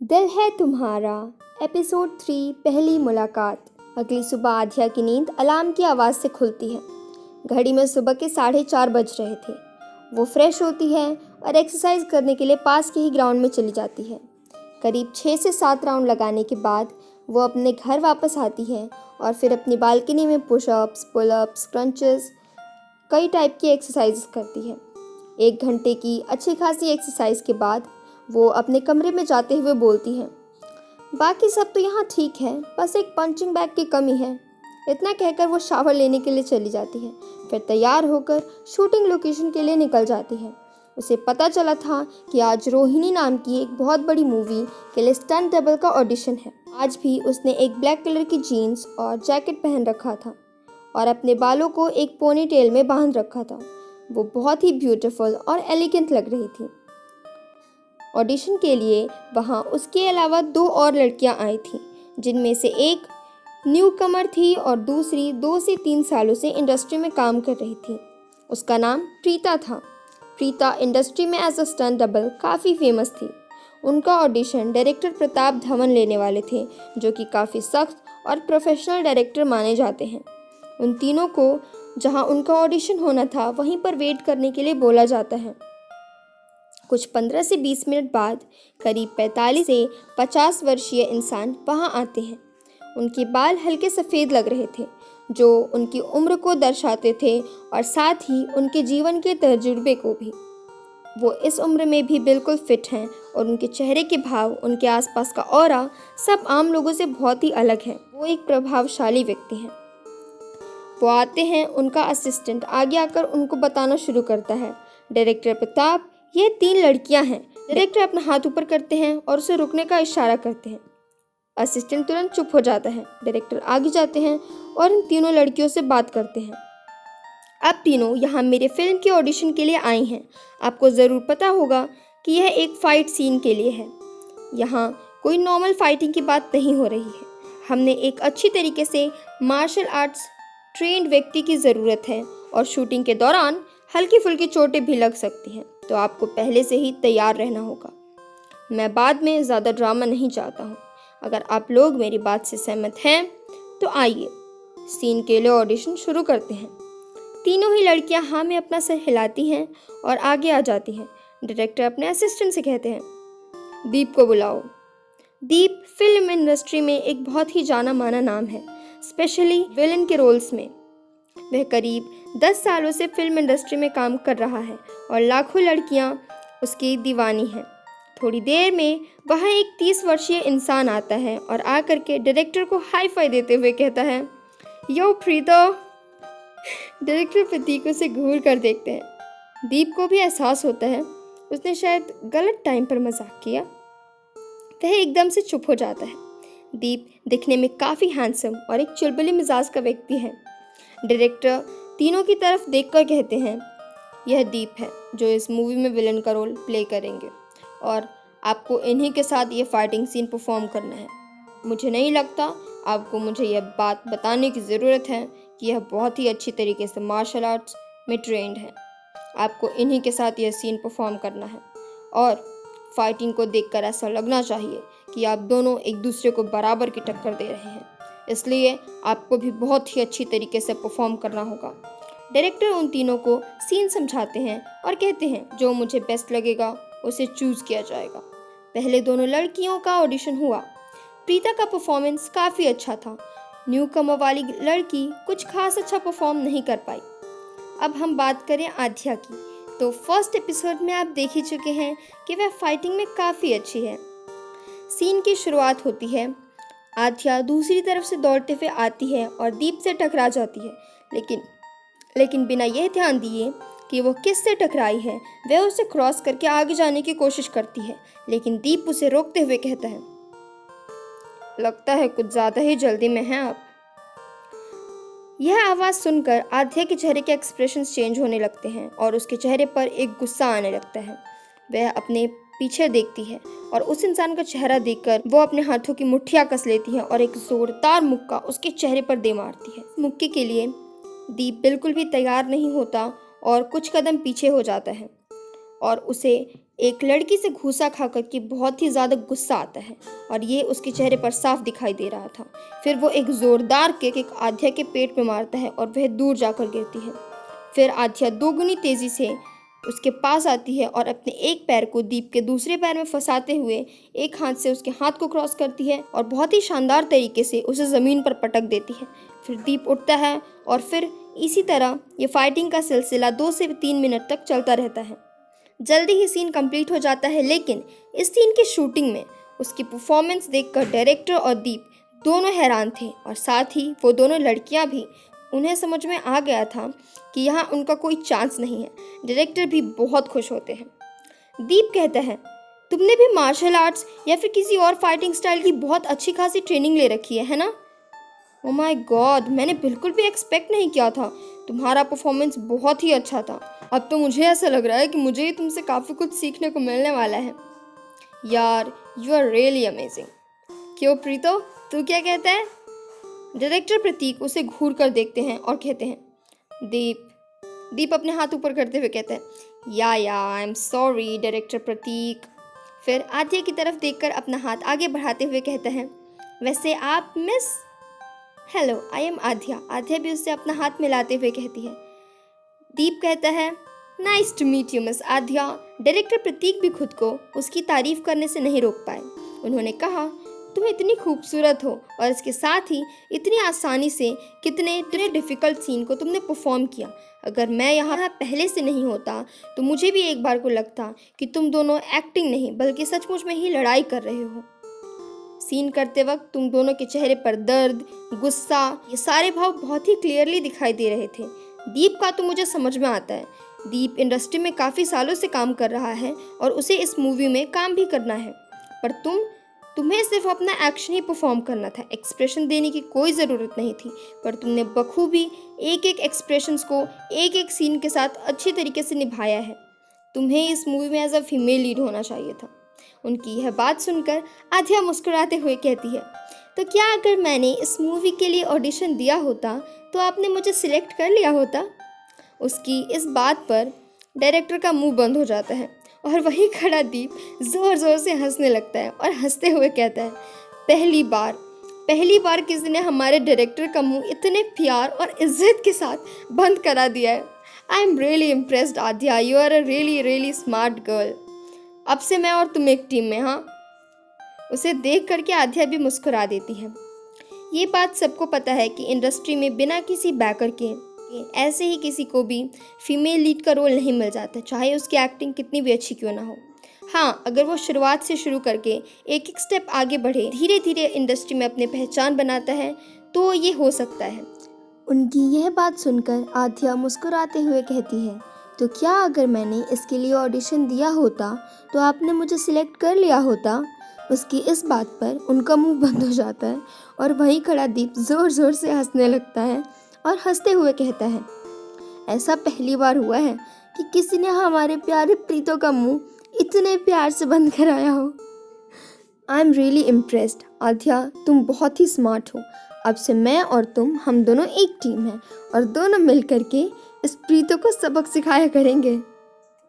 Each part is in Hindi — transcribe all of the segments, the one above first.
दिल है तुम्हारा एपिसोड 3 पहली मुलाकात। अगली सुबह आध्या की नींद अलार्म की आवाज़ से खुलती है। घड़ी में सुबह के 4:30 बज रहे थे। वो फ्रेश होती है और एक्सरसाइज करने के लिए पास के ही ग्राउंड में चली जाती है। करीब 6 से 7 राउंड लगाने के बाद वो अपने घर वापस आती है और फिर अपनी बालकनी में पुशअप्स, पुलअप्स, क्रंचेस, कई टाइप की एक्सरसाइज करती है। 1 घंटे की अच्छी खासी एक्सरसाइज के बाद वो अपने कमरे में जाते हुए बोलती है, बाकी सब तो यहाँ ठीक है, बस एक पंचिंग बैग की कमी है। इतना कहकर वो शावर लेने के लिए चली जाती है। फिर तैयार होकर शूटिंग लोकेशन के लिए निकल जाती है। उसे पता चला था कि आज रोहिणी नाम की एक बहुत बड़ी मूवी के लिए स्टंट डबल का ऑडिशन है। आज भी उसने एक ब्लैक कलर की जीन्स और जैकेट पहन रखा था और अपने बालों को एक पोनी टेल में बांध रखा था। वो बहुत ही ब्यूटीफुल और एलिगेंट लग रही थी। ऑडिशन के लिए वहाँ उसके अलावा 2 और लड़कियाँ आई थीं, जिनमें से एक न्यू कमर थी और दूसरी 2 से 3 सालों से इंडस्ट्री में काम कर रही थी। उसका नाम प्रीता था। प्रीता इंडस्ट्री में एज अ स्टंट डबल काफ़ी फेमस थी। उनका ऑडिशन डायरेक्टर प्रताप धवन लेने वाले थे, जो कि काफ़ी सख्त और प्रोफेशनल डायरेक्टर माने जाते हैं। उन तीनों को जहाँ उनका ऑडिशन होना था वहीं पर वेट करने के लिए बोला जाता है। कुछ 15 से 20 मिनट बाद करीब 45 से 50 वर्षीय इंसान वहां आते हैं। उनके बाल हल्के सफ़ेद लग रहे थे, जो उनकी उम्र को दर्शाते थे और साथ ही उनके जीवन के तजुर्बे को भी। वो इस उम्र में भी बिल्कुल फिट हैं और उनके चेहरे के भाव, उनके आसपास का ऑरा सब आम लोगों से बहुत ही अलग है। वो एक प्रभावशाली व्यक्ति हैं। वो आते हैं, उनका असिस्टेंट आगे आकर उनको बताना शुरू करता है, डायरेक्टर प्रताप, ये 3 लड़कियां हैं। डायरेक्टर अपना हाथ ऊपर करते हैं और उसे रुकने का इशारा करते हैं। असिस्टेंट तुरंत चुप हो जाता है। डायरेक्टर आगे जाते हैं और इन तीनों लड़कियों से बात करते हैं। आप तीनों यहाँ मेरे फिल्म के ऑडिशन के लिए आई हैं। आपको ज़रूर पता होगा कि यह एक फ़ाइट सीन के लिए है। यहाँ कोई नॉर्मल फाइटिंग की बात नहीं हो रही है। हमने एक अच्छी तरीके से मार्शल आर्ट्स ट्रेंड व्यक्ति की ज़रूरत है और शूटिंग के दौरान हल्की फुल्की चोटें भी लग सकती हैं, तो आपको पहले से ही तैयार रहना होगा। मैं बाद में ज़्यादा ड्रामा नहीं चाहता हूँ। अगर आप लोग मेरी बात से सहमत हैं तो आइए सीन के लिए ऑडिशन शुरू करते हैं। तीनों ही लड़कियां हाँ में अपना सर हिलाती हैं और आगे आ जाती हैं। डायरेक्टर अपने असिस्टेंट से कहते हैं, दीप को बुलाओ। दीप फिल्म इंडस्ट्री में एक बहुत ही जाना माना नाम है, स्पेशली विलन के रोल्स में। वह करीब 10 सालों से फिल्म इंडस्ट्री में काम कर रहा है और लाखों लड़कियां उसकी दीवानी हैं। थोड़ी देर में वहाँ एक 30 वर्षीय इंसान आता है और आकर के डायरेक्टर को हाई फाई देते हुए कहता है, यो प्रीता। डायरेक्टर प्रतीक उसे घूर कर देखते हैं। दीप को भी एहसास होता है उसने शायद गलत टाइम पर मजाक किया। वह एकदम से चुप हो जाता है। दीप दिखने में काफ़ी हैंडसम और एक चुलबुली मिजाज का व्यक्ति है। डायरेक्टर तीनों की तरफ देखकर कहते हैं, यह दीप है जो इस मूवी में विलन का रोल प्ले करेंगे और आपको इन्हीं के साथ ये फाइटिंग सीन परफॉर्म करना है। मुझे नहीं लगता आपको मुझे यह बात बताने की ज़रूरत है कि यह बहुत ही अच्छी तरीके से मार्शल आर्ट्स में ट्रेंड है। आपको इन्हीं के साथ यह सीन परफॉर्म करना है और फाइटिंग को देखकर ऐसा लगना चाहिए कि आप दोनों एक दूसरे को बराबर की टक्कर दे रहे हैं, इसलिए आपको भी बहुत ही अच्छी तरीके से परफॉर्म करना होगा। डायरेक्टर उन तीनों को सीन समझाते हैं और कहते हैं, जो मुझे बेस्ट लगेगा उसे चूज़ किया जाएगा। पहले दोनों लड़कियों का ऑडिशन हुआ। प्रीता का परफॉर्मेंस काफ़ी अच्छा था। न्यू कमर वाली लड़की कुछ खास अच्छा परफॉर्म नहीं कर पाई। अब हम बात करें आध्या की, तो फर्स्ट एपिसोड में आप देख ही चुके हैं कि वह फाइटिंग में काफ़ी अच्छी है। सीन की शुरुआत होती है। आध्या दूसरी तरफ से दौड़ते हुए आती है और दीप से टकरा जाती है, लेकिन बिना यह ध्यान दिए कि वो किससे टकराई है, वह उसे क्रॉस करके आगे जाने की कोशिश करती है, लेकिन दीप उसे रोकते हुए कहता है, लगता है कुछ ज़्यादा ही जल्दी में हैं आप। यह आवाज़ सुनकर आध्या के चेहरे के एक्सप्रेशंस चेंज होने लगते हैं और उसके चेहरे पर एक गुस्सा आने लगता है। वह अपने पीछे देखती है और उस इंसान का चेहरा देखकर वो अपने हाथों की मुट्ठियाँ कस लेती है और एक जोरदार मुक्का उसके चेहरे पर दे मारती है। मुक्के के लिए दीप बिल्कुल भी तैयार नहीं होता और कुछ कदम पीछे हो जाता है और उसे एक लड़की से घूसा खाकर के बहुत ही ज़्यादा गुस्सा आता है और ये उसके चेहरे पर साफ दिखाई दे रहा था। फिर वो एक ज़ोरदार किक एक आध्या के पेट में मारता है और वह दूर जाकर गिरती है। फिर आध्या दोगुनी तेज़ी से उसके पास आती है और अपने एक पैर को दीप के दूसरे पैर में फंसाते हुए एक हाथ से उसके हाथ को क्रॉस करती है और बहुत ही शानदार तरीके से उसे ज़मीन पर पटक देती है। फिर दीप उठता है और फिर इसी तरह ये फाइटिंग का सिलसिला 2 से 3 मिनट तक चलता रहता है। जल्दी ही सीन कंप्लीट हो जाता है, लेकिन इस सीन की शूटिंग में उसकी परफॉर्मेंस देखकर डायरेक्टर और दीप दोनों हैरान थे और साथ ही वो दोनों लड़कियां भी। उन्हें समझ में आ गया था कि यहाँ उनका कोई चांस नहीं है। डायरेक्टर भी बहुत खुश होते हैं। दीप कहता है, तुमने भी मार्शल आर्ट्स या फिर किसी और फाइटिंग स्टाइल की बहुत अच्छी खासी ट्रेनिंग ले रखी है ना? ओ माय गॉड, मैंने बिल्कुल भी एक्सपेक्ट नहीं किया था। तुम्हारा परफॉर्मेंस बहुत ही अच्छा था। अब तो मुझे ऐसा लग रहा है कि मुझे ही तुमसे काफ़ी कुछ सीखने को मिलने वाला है। यार, यू आर रियली अमेजिंग। क्यों प्रीतो, तू क्या कहता है? डायरेक्टर प्रतीक उसे घूर कर देखते हैं और कहते हैं, दीप अपने हाथ ऊपर करते हुए कहता है, या आई एम सॉरी डायरेक्टर प्रतीक। फिर आध्या की तरफ देखकर अपना हाथ आगे बढ़ाते हुए कहता है, वैसे आप मिस? हेलो, आई एम आध्या। आध्या भी उससे अपना हाथ मिलाते हुए कहती है। दीप कहता है, nice to meet you miss Aadhya. Director Prateek भी खुद को उसकी तारीफ करने से नहीं रोक पाए। उन्होंने कहा, तुम इतनी खूबसूरत हो और इसके साथ ही इतनी आसानी से कितने डिफ़िकल्ट सीन को तुमने परफॉर्म किया। अगर मैं यहाँ पहले से नहीं होता तो मुझे भी एक बार को लगता कि तुम दोनों एक्टिंग नहीं बल्कि सचमुच में ही लड़ाई कर रहे हो। सीन करते वक्त तुम दोनों के चेहरे पर दर्द, गुस्सा, ये सारे भाव बहुत ही क्लियरली दिखाई दे रहे थे। दीप का तो मुझे समझ में आता है। दीप इंडस्ट्री में काफ़ी सालों से काम कर रहा है और उसे इस मूवी में काम भी करना है, पर तुम्हें सिर्फ अपना एक्शन ही परफॉर्म करना था। एक्सप्रेशन देने की कोई ज़रूरत नहीं थी, पर तुमने बखूबी एक एक एक्सप्रेशंस को एक एक सीन के साथ अच्छी तरीके से निभाया है। तुम्हें इस मूवी में एज अ फीमेल लीड होना चाहिए था। उनकी यह बात सुनकर आध्या मुस्कुराते हुए कहती है, तो क्या अगर मैंने इस मूवी के लिए ऑडिशन दिया होता तो आपने मुझे सिलेक्ट कर लिया होता? उसकी इस बात पर डायरेक्टर का मुंह बंद हो जाता है और वही खड़ा दीप ज़ोर ज़ोर से हंसने लगता है और हंसते हुए कहता है, पहली बार किसी ने हमारे डायरेक्टर का मुंह इतने प्यार और इज्जत के साथ बंद करा दिया है। I am really impressed Aadhya, you are a really smart girl. अब से मैं और तुम एक टीम में, हाँ? उसे देख करके आध्या भी मुस्कुरा देती है। ये बात सबको पता है कि इंडस्ट्री में बिना किसी बैकर के ऐसे ही किसी को भी फीमेल लीड का रोल नहीं मिल जाता, चाहे उसकी एक्टिंग कितनी भी अच्छी क्यों ना हो। हाँ, अगर वो शुरुआत से शुरू करके एक एक स्टेप आगे बढ़े, धीरे धीरे इंडस्ट्री में अपनी पहचान बनाता है, तो ये हो सकता है। उनकी यह बात सुनकर आध्या मुस्कुराते हुए कहती है, तो क्या अगर मैंने इसके लिए ऑडिशन दिया होता तो आपने मुझे सिलेक्ट कर लिया होता? उसकी इस बात पर उनका मुंह बंद हो जाता है और वहीं खड़ा दीप ज़ोर ज़ोर से हंसने लगता है और हंसते हुए कहता है, ऐसा पहली बार हुआ है कि किसी ने हमारे प्यारे प्रीतो का मुंह इतने प्यार से बंद कराया हो। आई एम रियली इम्प्रेस्ड आध्या, तुम बहुत ही स्मार्ट हो। अब से मैं और हम दोनों एक टीम हैं और दोनों मिल करके इस प्रीतो को सबक सिखाया करेंगे।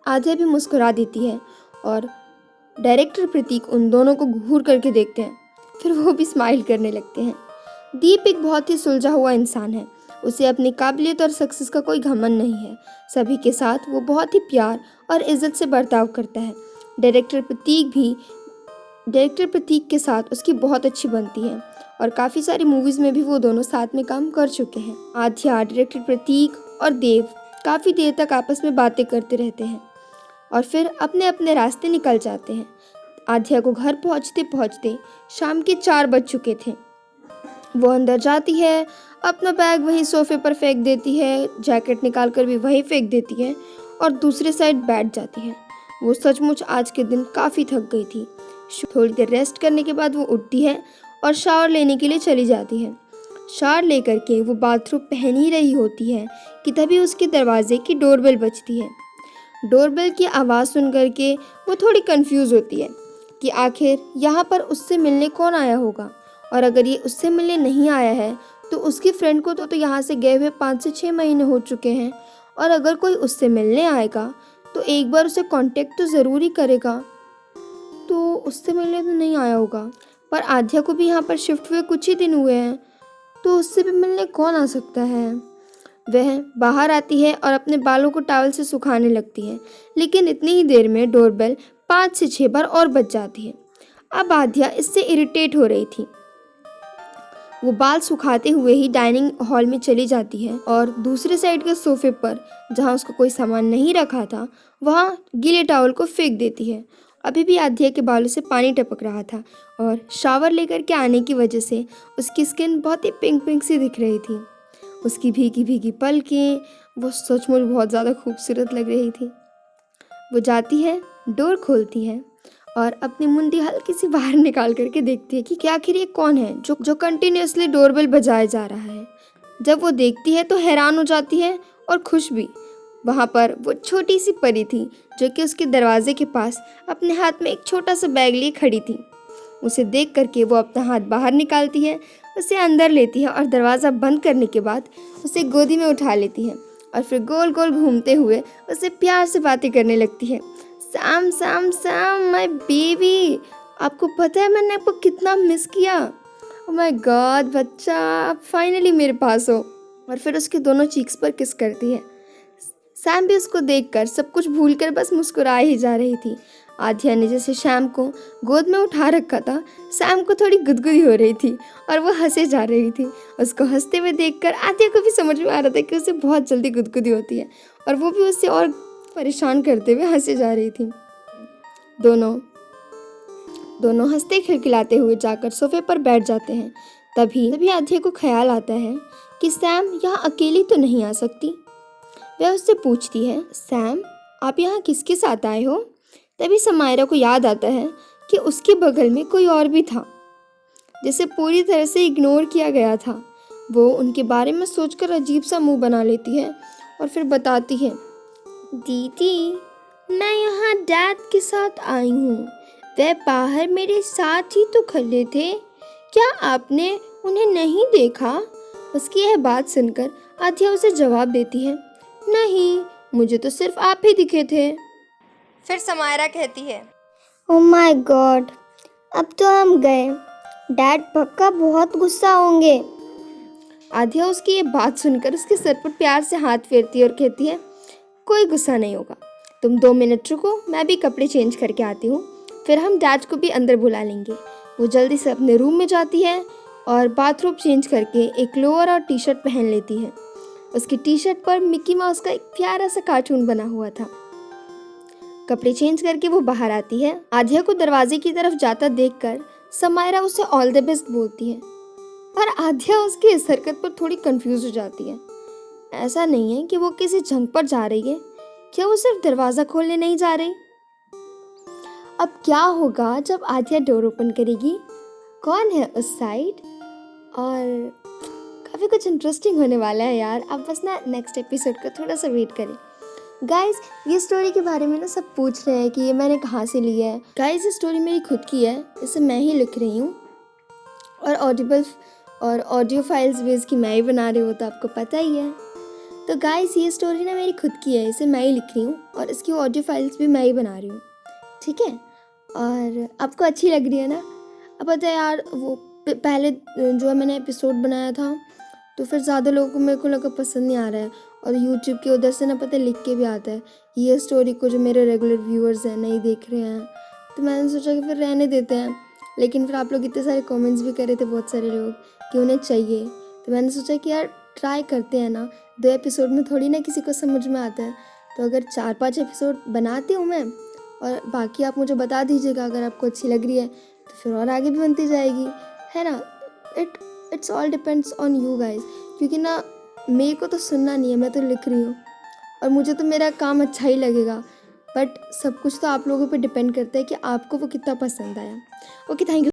आध्या भी मुस्कुरा देती है और डायरेक्टर प्रतीक उन दोनों को घूर करके देखते हैं, फिर वो भी स्माइल करने लगते हैं। दीप एक बहुत ही सुलझा हुआ इंसान है। उसे अपनी काबिलियत और सक्सेस का कोई घमंड नहीं है। सभी के साथ वो बहुत ही प्यार और इज्जत से बर्ताव करता है। डायरेक्टर प्रतीक के साथ उसकी बहुत अच्छी बनती है और काफ़ी सारी मूवीज़ में भी वो दोनों साथ में काम कर चुके हैं। आध्या, डायरेक्टर प्रतीक और देव काफ़ी देर तक आपस में बातें करते रहते हैं और फिर अपने अपने रास्ते निकल जाते हैं। आध्या को घर पहुंचते पहुंचते शाम के 4 बज चुके थे। वो अंदर जाती है, अपना बैग वहीं सोफे पर फेंक देती है, जैकेट निकाल कर भी वहीं फेंक देती है और दूसरे साइड बैठ जाती है। वो सचमुच आज के दिन काफ़ी थक गई थी। थोड़ी देर रेस्ट करने के बाद वो उठती है और शावर लेने के लिए चली जाती है। शावर लेकर के वो बाथरूम पहन ही रही होती है कि तभी उसके दरवाजे की डोरबेल बजती है। डोरबेल की आवाज़ सुन करके वो थोड़ी कंफ्यूज होती है कि आखिर यहाँ पर उससे मिलने कौन आया होगा, और अगर ये उससे मिलने नहीं आया है तो उसकी फ्रेंड को तो यहाँ से गए हुए 5 से 6 महीने हो चुके हैं, और अगर कोई उससे मिलने आएगा तो एक बार उसे कांटेक्ट तो ज़रूर ही करेगा। तो उससे मिलने तो नहीं आया होगा, पर आध्या को भी यहाँ पर शिफ्ट हुए कुछ ही दिन हुए हैं, तो उससे भी मिलने कौन आ सकता है। वह बाहर आती है और अपने बालों को टॉवल से सुखाने लगती है, लेकिन इतनी ही देर में डोरबेल 5 से 6 बार और बज जाती है। अब आध्या इससे इरिटेट हो रही थी। वो बाल सुखाते हुए ही डाइनिंग हॉल में चली जाती है और दूसरे साइड के सोफे पर, जहाँ उसका कोई सामान नहीं रखा था, वहाँ गीले टॉवल को फेंक देती है। अभी भी आध्या के बालों से पानी टपक रहा था और शावर लेकर के आने की वजह से उसकी स्किन बहुत ही पिंक पिंक सी दिख रही थी। उसकी भीगी भीगी पलकें, वो सचमुच बहुत ज़्यादा खूबसूरत लग रही थी। वो जाती है, डोर खोलती है और अपनी मुंडी हल्की सी बाहर निकाल करके देखती है कि आखिर ये कौन है जो कंटिन्यूअसली डोरबेल बजाया जा रहा है। जब वो देखती है तो हैरान हो जाती है और खुश भी। वहाँ पर वो छोटी सी परी थी जो कि उसके दरवाजे के पास अपने हाथ में एक छोटा सा बैग लिए खड़ी थी। उसे देख करके वो अपना हाथ बाहर निकालती है, उसे अंदर लेती है और दरवाज़ा बंद करने के बाद उसे गोदी में उठा लेती है और फिर गोल गोल घूमते हुए उसे प्यार से बातें करने लगती है। Sam Sam Sam my baby, आपको पता है मैंने आपको कितना मिस किया। ओह माय गॉड बच्चा, आप फाइनली मेरे पास हो। और फिर उसके दोनों चीक्स पर किस करती है। सैम भी उसको देखकर सब कुछ भूलकर बस मुस्कुरा ही जा रही थी। आध्या ने जैसे सैम को गोद में उठा रखा था, सैम को थोड़ी गुदगुदी हो रही थी और वो हंसे जा रही थी। उसको हंसते हुए देखकर आध्या को भी समझ में आ रहा था कि उसे बहुत जल्दी गुदगुदी होती है और वो भी उससे और परेशान करते हुए हंसे जा रही थी। दोनों हंसते खिलखिलाते हुए जाकर सोफे पर बैठ जाते हैं। तभी आध्या को ख्याल आता है कि सैम यहाँ अकेली तो नहीं आ सकती। वह उससे पूछती है, सैम आप यहाँ किसके साथ आए हो? तभी समायरा को याद आता है कि उसके बगल में कोई और भी था जिसे पूरी तरह से इग्नोर किया गया था। वो उनके बारे में सोचकर अजीब सा मुंह बना लेती है और फिर बताती है, दीदी मैं यहाँ डैड के साथ आई हूँ, वह बाहर मेरे साथ ही तो खड़े थे, क्या आपने उन्हें नहीं देखा? उसकी यह बात सुनकर आध्या उसे जवाब देती है, नहीं मुझे तो सिर्फ आप ही दिखे थे। फिर समायरा कहती है, ओह माय गॉड, अब तो हम गए, डैड पक्का बहुत गुस्सा होंगे। आध्या उसकी ये बात सुनकर उसके सर पर प्यार से हाथ फेरती है और कहती है, कोई गुस्सा नहीं होगा, तुम 2 मिनट रुको, मैं भी कपड़े चेंज करके आती हूँ, फिर हम डैड को भी अंदर बुला लेंगे। वो जल्दी से अपने रूम में जाती है और बाथरूम चेंज करके एक लोअर और टी शर्ट पहन लेती है। उसकी टी शर्ट पर मिक्की माउस का एक प्यारा सा कार्टून बना हुआ था। कपड़े चेंज करके वो बाहर आती है। आध्या को दरवाजे की तरफ जाता देखकर समायरा उसे ऑल द बेस्ट बोलती है, पर आध्या उसकी इस हरकत पर थोड़ी कंफ्यूज हो जाती है। ऐसा नहीं है कि वो किसी जंग पर जा रही है, क्या वो सिर्फ दरवाज़ा खोलने नहीं जा रही? अब क्या होगा जब आध्या डोर ओपन करेगी? कौन है उस साइड? और काफ़ी कुछ इंटरेस्टिंग होने वाला है यार। आप बस ना नेक्स्ट एपिसोड का थोड़ा सा वेट करें। गाइस ये स्टोरी के बारे में ना सब पूछ रहे हैं कि ये मैंने कहाँ से ली है। गाइस ये स्टोरी मेरी खुद की है, इसे मैं ही लिख रही हूँ और ऑडियो फाइल्स भी इसकी मैं ही बना रही हूँ, तो आपको पता ही है। तो गाइस ये स्टोरी ना मेरी खुद की है, इसे मैं ही लिख रही हूँ और इसकी ऑडियो फाइल्स भी मैं ही बना रही हूँ, ठीक है। और आपको अच्छी लग रही है ना? अब पता है यार, वो पहले जो है मैंने एपिसोड बनाया था तो फिर ज़्यादा लोगों को मेरे को लगा पसंद नहीं आ रहा है, और यूट्यूब के उधर से ना पता है लिख के भी आता है ये स्टोरी को जो मेरे रेगुलर व्यूअर्स हैं नहीं देख रहे हैं, तो मैंने सोचा कि फिर रहने देते हैं। लेकिन फिर आप लोग इतने सारे कमेंट्स भी करे थे बहुत सारे लोग कि उन्हें चाहिए, तो मैंने सोचा कि यार ट्राई करते हैं ना, 2 एपिसोड में थोड़ी ना किसी को समझ में आता है, तो अगर 4-5 एपिसोड बनाती हूँ मैं और बाकी आप मुझे बता दीजिएगा अगर आपको अच्छी लग रही है तो फिर और आगे भी बनती जाएगी, है ना। It's all depends on you guys, क्योंकि ना मेरे को तो सुनना नहीं है, मैं तो लिख रही हूँ और मुझे तो मेरा काम अच्छा ही लगेगा, बट सब कुछ तो आप लोगों पे डिपेंड करता है कि आपको वो कितना पसंद आया। Okay, thank you.